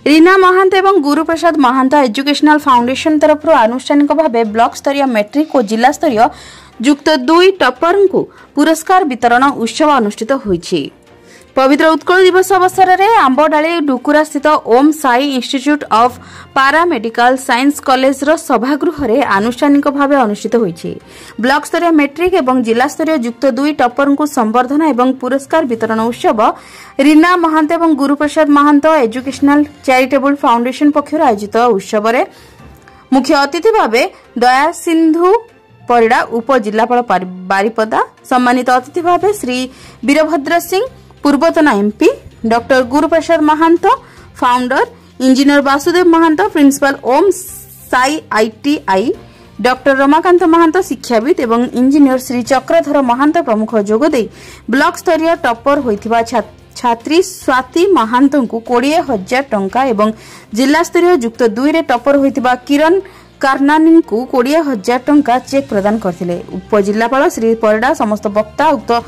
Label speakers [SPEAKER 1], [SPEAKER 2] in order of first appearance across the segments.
[SPEAKER 1] रीना महांत एवं Guruprasad महांत educational foundation तरफ आनुष्ठानिक भाव ब्लॉक स्तरीय मेट्रिक और जिला स्तरीय युक्त 2 टॉपर को पुरस्कार वितरण उत्सव अनुष्ठित होईछि। पवित्र उत्कल दिवस अवसर में आंबडाली डुकुरा स्थित Om Sai institute of paramedical science college सभागृह में आनुष्ठानिक भाव अनुष्ठित होईछि। ब्लॉक स्तरीय मेट्रिक एवं जिला स्तरीय युक्त 2 टॉपर को संबर्धना एवं पुरस्कार वितरण उत्सव रीना महांत एवं गुरुप्रसाद महांत एजुकेशनल चैरिटेबल फाउंडेशन पक्षर आयोजित उत्सव में मुख्य अतिथि भाव दया सिंधु परिड़ा उपजिलापाल बारिपदा, सम्मानित अतिथि भाव श्री वीरभद्र सिंह पूर्वतन MP, doctor Guruprasad Mahant founder, engineer Vasudev Mahant principal Om Sai ITI, doctor Ramakant Mahant शिक्षाविद एवं इंजीनियर श्री चक्रधर महांत प्रमुख जोगदे ब्लॉक स्तरीय टॉपर होइथिबा छात्री स्वाति महांत को 20,000 टंका एवं जिला स्तरीय युक्त 2 रे टॉपर होइथिबा किरण कार्नानी को 20,000 टंका चेक प्रदान करथिले। उपजिलापाल श्री परिड़ा समस्त वक्ता उक्त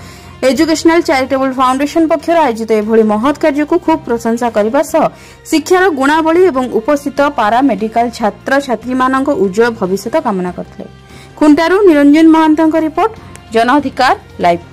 [SPEAKER 1] एजुकेशनल चैरिटेबल फाउंडेशन पक्षर आयोजित एभली महत् कार्य को खूब प्रशंसा करने सह शिक्षार गुणावली एवं उपस्थित पारामेडिकल छात्र छात्री मानक उज्जवल भविष्य कामना करथिले। खुंटारू निरंजन महांत रिपोर्ट, जन अधिकार लाइव।